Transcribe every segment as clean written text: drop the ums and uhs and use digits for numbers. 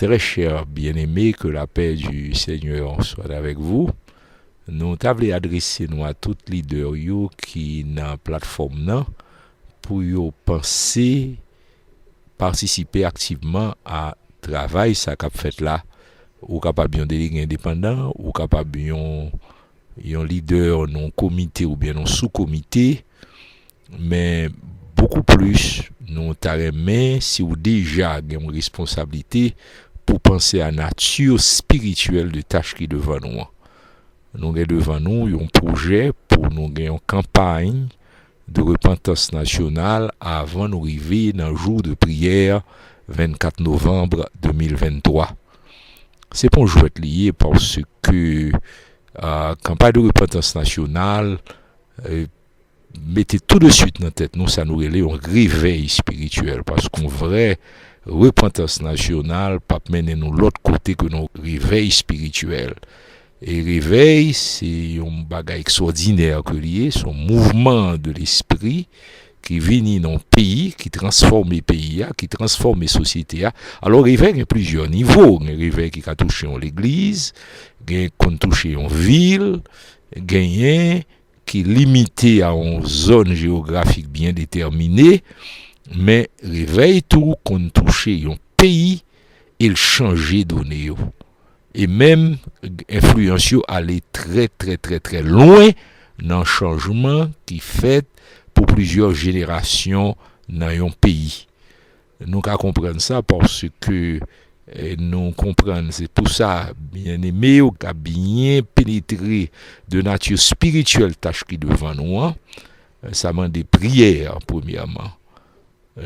Très cher bien-aimé, que la paix du Seigneur soit avec vous. Nous t'avons adressé nous à tous les leaders qui dans la plateforme là pour penser, participer activement à travail ça qu'a fait là, ou capable un délégué indépendant, ou capable un leader non comité ou bien non sous-comité, mais beaucoup plus nous t'arrêter si vous déjà avez une responsabilité pour penser à la nature spirituelle de tâche qui devant nous. Nous avons devant nous un projet pour nous gagner une campagne de repentance nationale avant nous arriver dans le jour de prière 24 novembre 2023. C'est pour jouer lié parce que campagne de repentance nationale mettez tout de suite dans la tête nous, ça nous relève un réveil spirituel parce qu'un vrai repentance nationale pas mener nous l'autre côté que nos réveil spirituel. Et réveil, c'est un bagage extraordinaire que lié, son mouvement de l'esprit qui vient dans le pays, qui transforme les pays, qui transforme les sociétés. Alors, réveil, il y a plusieurs niveaux. Il y a un réveil qui a touché l'église, il y a qui a touché une ville, il y a qui est limité à une zone géographique bien déterminée, mais réveil tout qu'on touché un pays, il changeait données. Et même influence aller très très très très loin dans le changement qui fait pour plusieurs générations dans un pays. Nous comprenons ça parce que nous comprenons, c'est pour ça, bien aimé, ou qu'a bien pénétré de nature spirituelle tâche qui devant nous, ça demande des prières premièrement.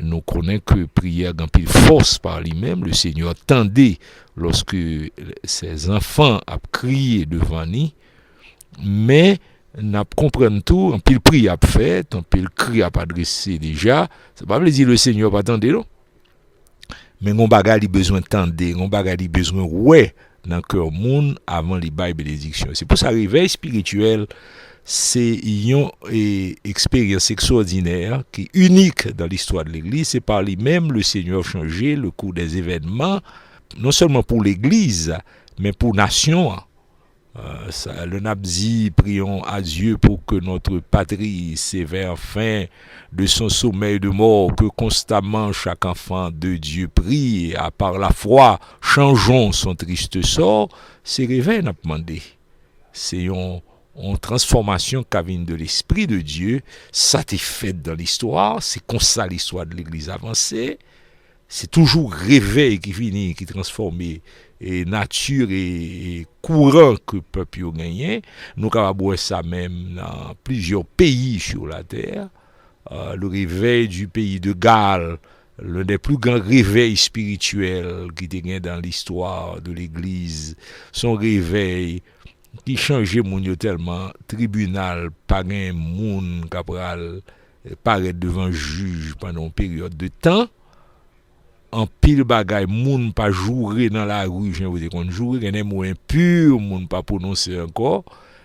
Nous connaissons que prière a une force par lui-même. Le Seigneur tendait lorsque ses enfants ont crié devant nous, mais nous comprenons tout, un pile prière a fait, un pile cri a adressé déjà. Ça ne veut pas dire le Seigneur pas tendre, non? Mais on bagage a besoin de tendre, on bagage a besoin ouais dans le cœur monde avant les bails bénédictions. C'est pour ça réveil spirituel. C'est une expérience extraordinaire qui est unique dans l'histoire de l'Église. C'est par lui-même le Seigneur a changé le cours des événements, non seulement pour l'Église, mais pour la nation. Le Nabzi, prions à Dieu pour que notre patrie s'éveille fin de son sommeil de mort, que constamment chaque enfant de Dieu prie, et à part la foi, changeons son triste sort. C'est réveil n'a demandé. C'est une transformation qui vient de l'Esprit de Dieu. Ça t'est fait dans l'histoire. C'est comme ça l'histoire de l'Église avancée. C'est toujours réveil qui finit, qui transforme et nature et courant que le peuple a gagné. Nous avons voir ça même dans plusieurs pays sur la terre. Le réveil du pays de Galles, l'un des plus grands réveils spirituels qui était gagné dans l'histoire de l'Église. Son réveil qui changeait mon tellement tribunal pas un monde capral paraître devant juge pendant une période de temps en pile bagay moun pas jouer dans la rue j'en vous dire qu'on joue il y a mots impurs moun pas prononcer encore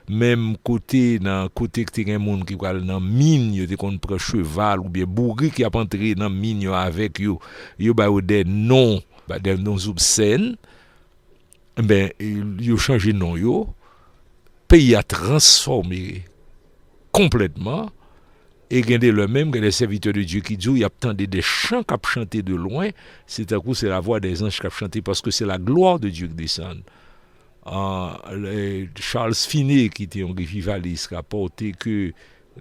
même côté dans côté que t'es un monde qui va dans mine yo te qu'on prend cheval ou bien bourri qui a entré dans mine avec yo ba des noms obscènes ben yo changer nom yo pays a transformé complètement et gagner le même que les serviteurs de Dieu qui disent il y a tant des chants qui chanté de loin, c'est à coup c'est la voix des anges qui chanté parce que c'est la gloire de Dieu qui descend. Charles Finney qui était un révivaliste rapporté que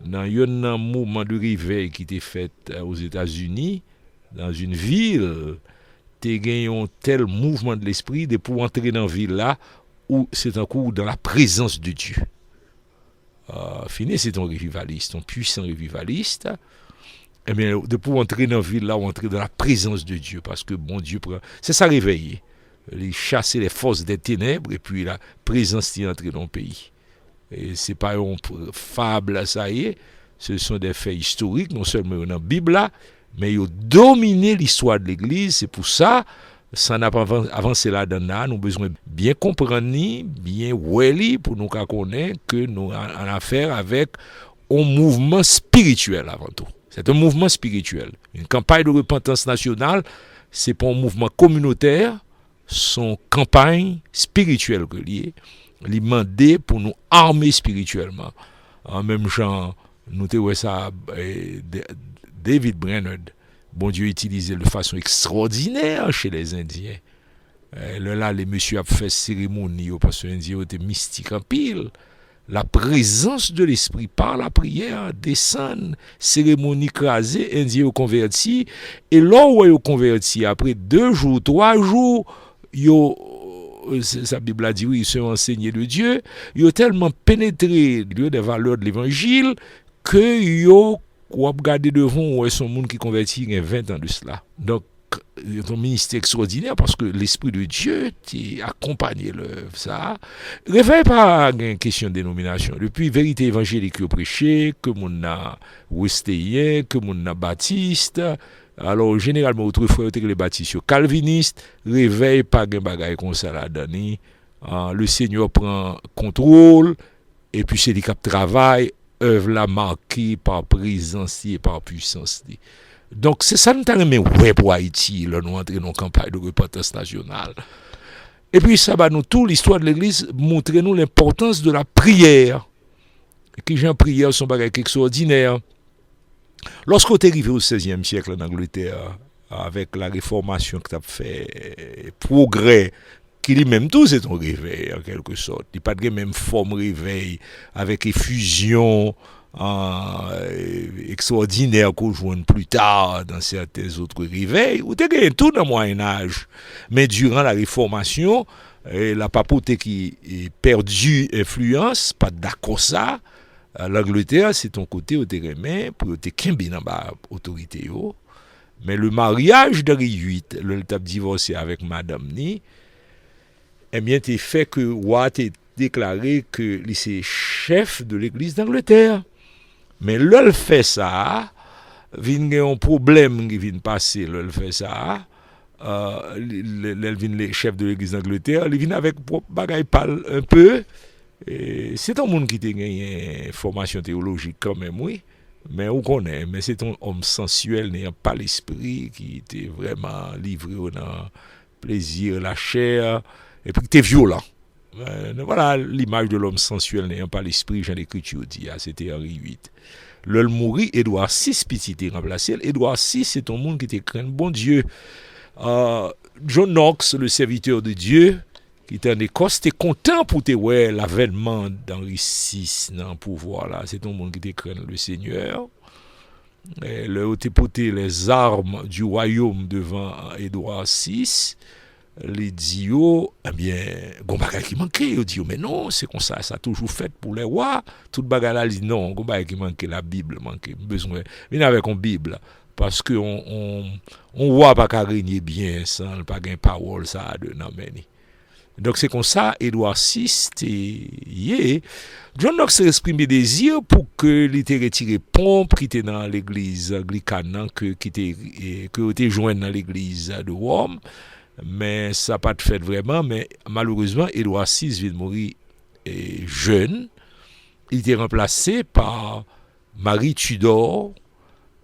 dans un mouvement de réveil qui était fait aux États-Unis dans une ville t'es gagné un tel mouvement de l'esprit de pour entrer dans ville là où c'est un coup dans la présence de Dieu. Finney c'est un révivaliste, un puissant révivaliste. Et bien de pouvoir entrer dans la ville là, ou entrer dans la présence de Dieu, parce que bon Dieu c'est ça réveiller, les chasser les forces des ténèbres et puis la présence qui entre dans le pays. Et c'est pas une fable ça y est, ce sont des faits historiques, non seulement dans la Bible là, mais ils ont dominé l'histoire de l'Église. C'est pour ça ça n'a pas avancé là-dedans. Nous avons besoin de bien comprendre, bien ouéli pour nous connaître que nous avons affaire avec un mouvement spirituel avant tout. C'est un mouvement spirituel. Une campagne de repentance nationale, c'est pas un mouvement communautaire, son campagne spirituelle reliée, li mandé pour nous armer spirituellement. En même genre, nous te ouais ça David Brainerd, bon Dieu utilisé de façon extraordinaire chez les Indiens. Là, les messieurs a fait cérémonie parce que les Indiens étaient mystiques en pile. La présence de l'esprit par la prière descend, cérémonie crasée, Indien au converti, et là où ils converti, après 2 jours, 3 jours, sa Bible a dit oui, ils sont enseignés de Dieu, ils ont tellement pénétré des valeurs de l'évangile que ils ont regardé devant son monde qui convertit il y a 20 ans de cela. Donc, ton ministère extraordinaire parce que l'Esprit de Dieu t'a accompagné ça. Réveille pas une question de dénomination. Depuis vérité évangélique que prêché, que mon a westéen, que mon a baptiste. Alors généralement autrefois les baptistes calvinistes, réveille pas un bagage comme ça là dedans. Le Seigneur prend contrôle et puis c'est lui qui travaille, œuvre la marquée par présence et par puissance. Donc, c'est ça nous avons ouais pour Haïti, là, nous entrons dans une campagne de repentance nationale. Et puis, ça va nous, tout l'histoire de l'Église, montrer nous l'importance de la prière. Et que les prière sont bagage extraordinaire. Lorsqu'on est arrivé au XVIe siècle en Angleterre, avec la réformation que tu as fait, progrès, qui lui-même tout c'est un réveil, en quelque sorte. Il n'y a pas de même forme réveil, avec effusion, extraordinaire qu'on joue plus tard dans certains autres réveils ou t'es gagné tout dans le Moyen-Âge, mais durant la Réformation la papauté qui est perdu influence pas d'accord ça l'Angleterre c'est ton côté au terrain pour te kembe dans ba autorité yo mais le mariage d'Henri VIII le t'a divorcé avec madame ni eh bien t'es fait que Watt est déclaré que c'est chef de l'église d'Angleterre. Mais l'ol fait ça, vient un problème qui vient passer, l'ol fait ça, les chefs de l'église d'Angleterre, ils viennent avec bagaille parle un peu. Et c'est un monde qui a gagné une formation théologique quand même, oui. Mais on connaît, mais c'est un homme sensuel, n'ayant pas l'esprit, qui était vraiment livré au plaisir, la chair, et puis qui était violent. Voilà l'image de l'homme sensuel n'ayant pas l'esprit, Jean l'Écriture dit, c'était Henri VIII. L'homme mourit, Édouard VI, petit était remplacé. Édouard VI, c'est un monde qui était craint bon Dieu. John Knox, le serviteur de Dieu, qui était en Écosse, était content pour ouais, l'avènement d'Henri VI dans le pouvoir là. C'est un monde qui était craint le Seigneur. Le haut porté les armes du royaume devant Édouard VI. Les dios, eh bien, gon bagay qui manquait, ils disent mais non, c'est comme ça a toujours fait pour les rois. Tout bagay là dit non, gon bagay qui manquait, la Bible manquait, besoin. Venez avec une Bible parce que on roi pas qu'à régner bien sans pas gain parole ça de nan meni. Donc c'est comme ça Édouard VI John Knox exprime des désirs pour que il était retiré pompe qui était dans l'église anglicane qui était joint dans l'église de Rome. Mais ça n'a pas de fait vraiment, mais malheureusement, Édouard VI vient de mourir jeune. Il était remplacé par Marie Tudor.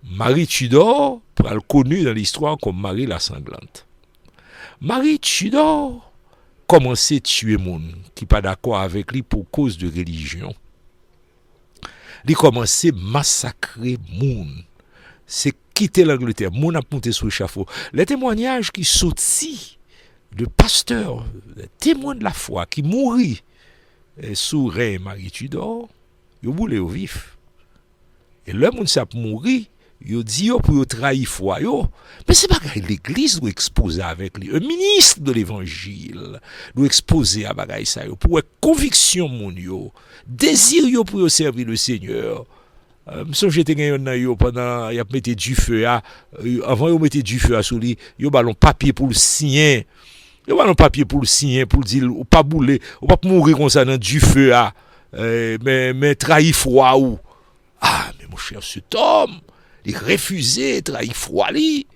Marie Tudor, connue dans l'histoire comme Marie la sanglante. Marie Tudor commençait à tuer les gens qui ne sont pas d'accord avec lui pour cause de religion. Il commençait à massacrer les gens. C'est quitter l'Angleterre, mon a monté sur le l'échafaud. Les témoignages qui sortis de pasteurs, les témoins de la foi qui mourit sous Reine Marie Tudor, ils voulaient au vif. Et là, moun sa mouri, ils dit pour trahir foi yo. Mais c'est pas que l'église doit exposer avec lui. Un ministre de l'évangile doit exposer à bagay ça yo pour conviction moun yo, désir yo pour servir le Seigneur. Si j'étais gagné pendant y a metté du feu avant yo mettait du feu à sous lui yo ballon papier pour le signer yo ballon papier pour le signer pour dire ou pas bouler ou pas mourir comme ça dans du feu mais trahir froid ou mais mon cher cet homme il refusait trahir froid lui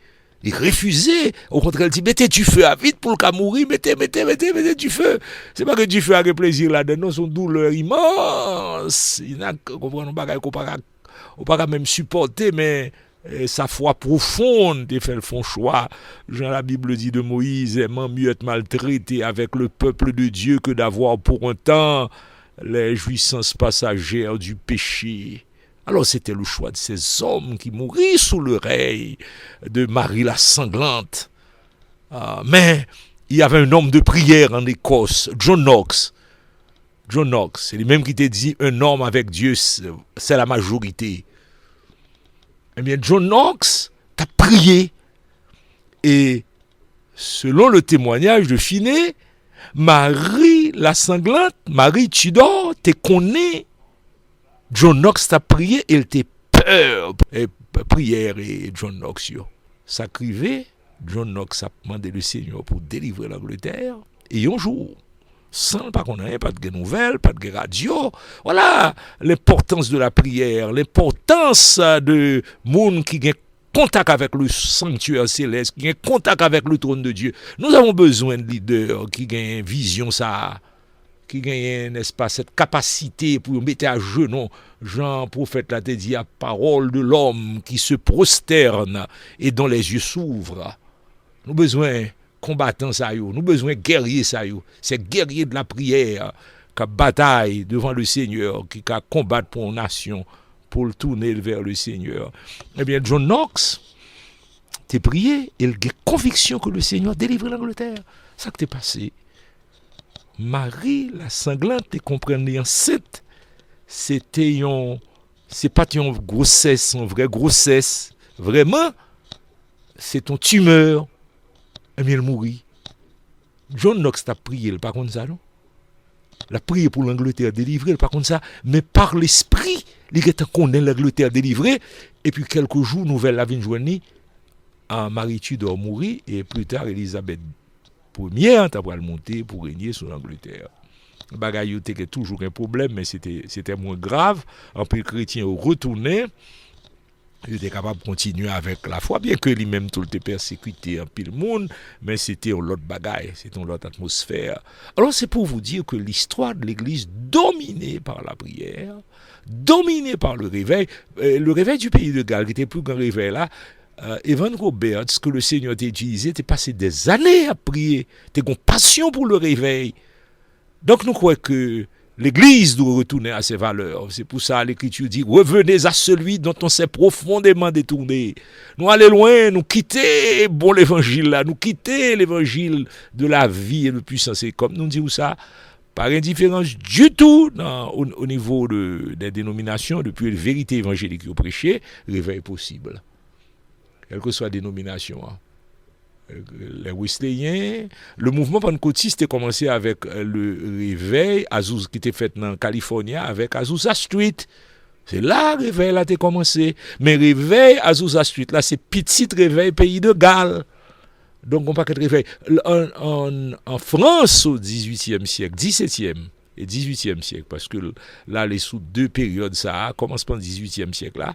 il refusait au contraire il dit mettez du feu à vite pour le cas mourir mettez du feu c'est pas que du feu a que plaisir là dedans son douleur immense il n'a comprendre bagay qu'on pas même supporter mais sa foi profonde, te fait le font choix. Jean la Bible dit de Moïse, aimant mieux être maltraité avec le peuple de Dieu que d'avoir pour un temps les jouissances passagères du péché. Alors c'était le choix de ces hommes qui mourraient sous le règne de Marie la sanglante. Mais il y avait un homme de prière en Écosse, John Knox. John Knox, c'est lui-même qui t'a dit un homme avec Dieu, c'est la majorité. Eh bien, John Knox t'a prié. Et selon le témoignage de Finney, Marie la sanglante, Marie Tudor, te connaît. John Knox t'a prié, il t'a peur. Et prière et John Knox, ça criait. John Knox a demandé le Seigneur pour délivrer l'Angleterre. Et un jour, sans pas qu'on ait pas de nouvelles, pas de radio. Voilà l'importance de la prière, l'importance de monde qui a contact avec le sanctuaire céleste, qui a contact avec le trône de Dieu. Nous avons besoin de leaders qui ont une vision, ça, qui ont, n'est-ce pas, cette capacité pour mettre à genoux. Jean, prophète, l'a dit, la parole de l'homme qui se prosterne et dont les yeux s'ouvrent. Nous avons besoin combattants ça yo, nous besoin guerriers ça yo, c'est guerriers de la prière qui bataille devant le Seigneur, qui combattent pour une nation, pour le tourner vers le Seigneur. Eh bien, John Knox t'es prié, il a conviction que le Seigneur délivre l'Angleterre. Ça que t'es passé. Marie la sanglante, t'es comprenez enceinte, c'est pas une grossesse, une vraie grossesse, vraiment, c'est ton tumeur. Et bien, il mourit. John Knox t'a prié, pas contre ça, non? Il a prié pour l'Angleterre délivrée, pas contre ça, mais par l'esprit, il a connaît l'Angleterre délivrée, et puis quelques jours, nouvelle la vient joindre, Marie Tudor mourit, et plus tard, Elisabeth Ier t'a monter pour régner sur l'Angleterre. Bagaille était toujours un problème, mais c'était moins grave. En plus, les chrétiens ont retourné. Il était capable de continuer avec la foi, bien que lui-même tout était persécuté en pile monde, mais c'était une autre bagaille, c'était une autre atmosphère. Alors c'est pour vous dire que l'histoire de l'Église dominée par la prière, dominée par le réveil du pays de Galles, qui était le plus grand réveil là, Evan Roberts, que le Seigneur t'a utilisé, t'es passé des années à prier, t'es une passion pour le réveil. Donc nous croyons que l'Église doit retourner à ses valeurs. C'est pour ça que l'Écriture dit, revenez à celui dont on s'est profondément détourné. Nous allons loin, nous quitter bon l'évangile là, nous quitter l'évangile de la vie et de puissance. Et comme nous disons ça, par indifférence du tout au niveau des dénominations, depuis la vérité évangélique qui est prêchée, réveil possible. Quelle que soit la dénomination. Les Wesleyens, le mouvement pentecôtiste a commencé avec le réveil qui était fait en Californie avec Azusa Street. C'est là le réveil là a commencé. Mais réveil Azusa Street là, c'est petit réveil pays de Galles. Donc on pas que réveil en France au 18e siècle, 17e et 18e siècle, parce que là les sous deux périodes ça commence par le 18e siècle là.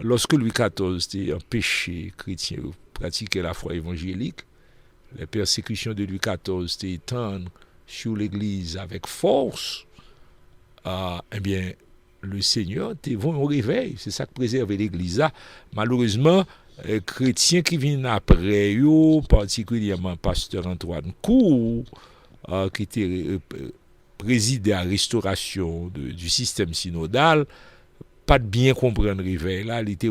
Lorsque Louis XIV était empêché chrétien pratiquer la foi évangélique, les persécutions de Louis XIV étaient étendues sur l'Église avec force, eh bien, le Seigneur était venu au réveil. C'est ça qui préservait l'Église là. Malheureusement, les chrétiens qui viennent après, particulièrement pasteur Antoine Cour, qui était présidé à la restauration du système synodal, pas de bien comprendre le réveil. Là, il était,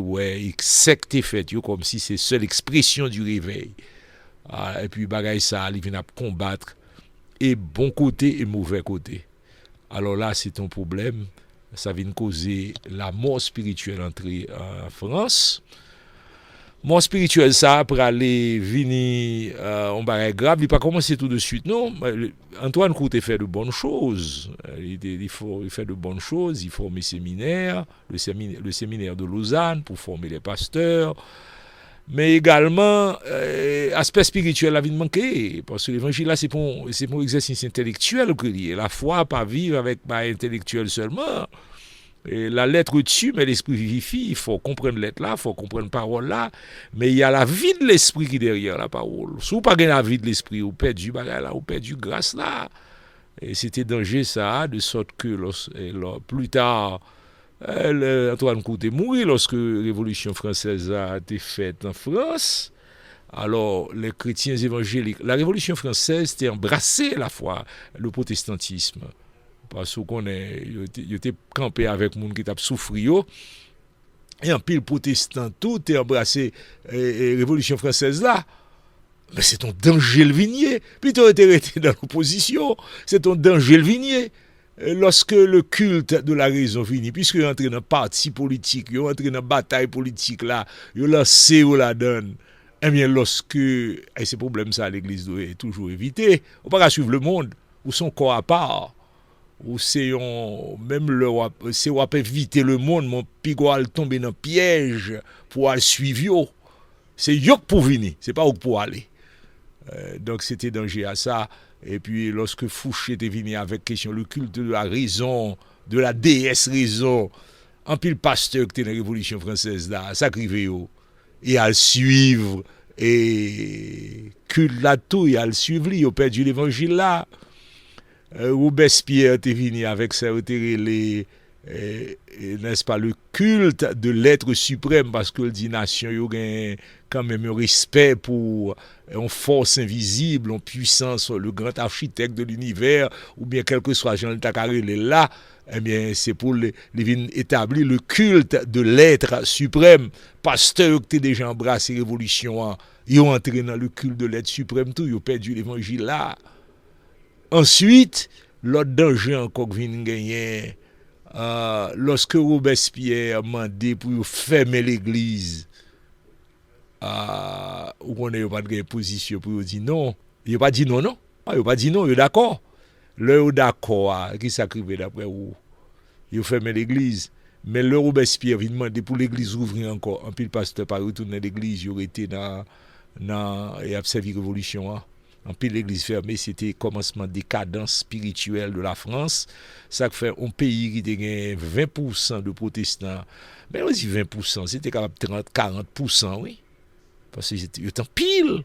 secte fait, comme si c'est seule expression du réveil. Et puis, bagaille ça, il vient à combattre et bon côté et mauvais côté. Alors là, c'est un problème. Ça vient causer la mort spirituelle entrée en France. Mort spirituelle, ça, après aller venir en bagaille grave, il n'a pas commencé tout de suite. Non, Antoine Courte fait de bonnes choses. Il fait de bonnes choses. Il forme le séminaire de Lausanne pour former les pasteurs. Mais également, aspect spirituel, la vie de manquer. Parce que l'évangile, là, c'est pour exercice intellectuel que lié. La foi, pas vivre avec intellectuel seulement. Et la lettre tue, mais l'esprit vivifie. Il faut comprendre lettre là, il faut comprendre parole là. Mais il y a la vie de l'esprit qui est derrière la parole. Si vous n'avez pas la vie de l'esprit, vous perdez là, vous perdez grâce là. Et c'était danger ça, de sorte que plus tard, Antoine Coutet mourit lorsque la Révolution française a été faite en France. Alors, les chrétiens évangéliques, la Révolution française était embrassée à la fois le protestantisme. Parce qu'on était campé avec monde qui t'a souffri. Et en pile protestant, tout est embrassé la Révolution française là. Mais c'est ton danger le vignier. Puis tu as été dans l'opposition. C'est ton danger le vignier. Lorsque le culte de la raison finit, puisque vous entrez dans un parti politique, vous entrez dans une bataille politique là, vous lancez, vous la donne. Eh bien, lorsque, et ces problèmes ça, l'Église doit toujours éviter, on ne peut pas suivre le monde, ou son corps à part, ou c'est même c'est on peut éviter le monde, mon pigoal tomber dans un piège pour aller suivre. C'est yok pour venir, c'est pas où pour aller. Donc c'était danger à ça. Et puis lorsque Fouché était venu avec question le culte de la raison, de la déesse raison, en pile pasteur qui était dans la Révolution française là, sacrifié et à le suivre et culte là tout et à le suivre, il a perdu l'évangile là. Robespierre était venu avec ça, n'est-ce pas, le culte de l'être suprême, parce que le dit nation, il y a quand même un respect pour une force invisible, une puissance, le grand architecte de l'univers, ou bien quel que soit Jean Tacaré là, eh bien, c'est pour établir le culte de l'être suprême. Pasteur qui était déjà embrassé révolution, ils ont entré dans le culte de l'être suprême, tout, ils ont perdu l'évangile là. Ensuite, l'autre danger encore que vient gagner, lorsque Robespierre a demandé pour fermer l'église, on n'a pas de position pour dire non. Il n'a pas dit non, non. Il n'a pas dit non, il est d'accord. Le d'accord, qui s'acrivait d'après vous. Il a fermé l'église. Mais le Robespierre vient demander pour l'église ouvrir encore. Un peu le pasteur pas retourner à l'église, il aurait été dans et a servi révolution. En pile l'église fermée, c'était le commencement de décadence spirituelle de la France. Ça fait un pays qui a 20% de protestants. Mais on dit 20%, c'était capable de 30-40%, oui. Parce que c'était en pile.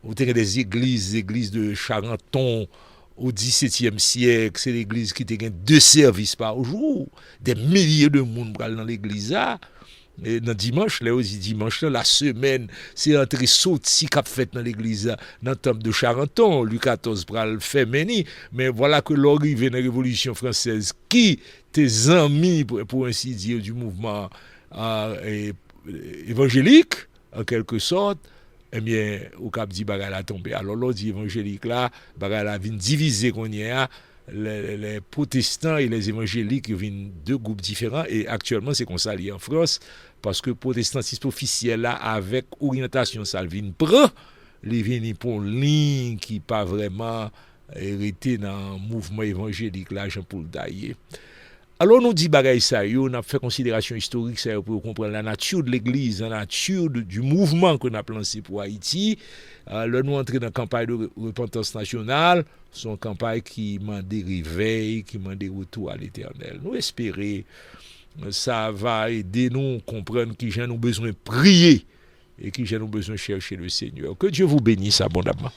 Vous avez des églises de Charenton au XVIIe siècle. C'est l'église qui a 2 services par jour. Des milliers de monde dans l'église là. Et dans dimanche, là aussi dimanche, là, la semaine, c'est entrée sortie qu'a fait dans l'église, dans le temple de Charenton, Louis XIV pral féminin, mais voilà que l'arrivée de la Révolution française, qui tes amis, pour ainsi dire, du mouvement évangélique, en quelque sorte, eh bien, au cap dit bagal a tombé. Alors l'autre évangélique là, bagal a vient diviser qu'on y a. Les protestants et les évangéliques viennent 2 groupes différents et actuellement c'est comme ça lié en France parce que le protestantisme officiel là avec orientation salvine prend les viennent pour une ligne qui pas vraiment hérité dans le mouvement évangélique là Jean-Paul Daillé. Alors nous dit bagay ça yo, on a fait considération historique ça pour comprendre la nature de l'église, la nature du mouvement qu'on a lancé pour Haïti. Là nous entrer dans la campagne de repentance nationale, son campagne qui m'a des réveil, qui m'a des retour à l'Éternel. Nous espérer ça va aider nous comprendre qui j'ai nous besoin prier et qui j'ai nous besoin chercher le Seigneur. Que Dieu vous bénisse abondamment.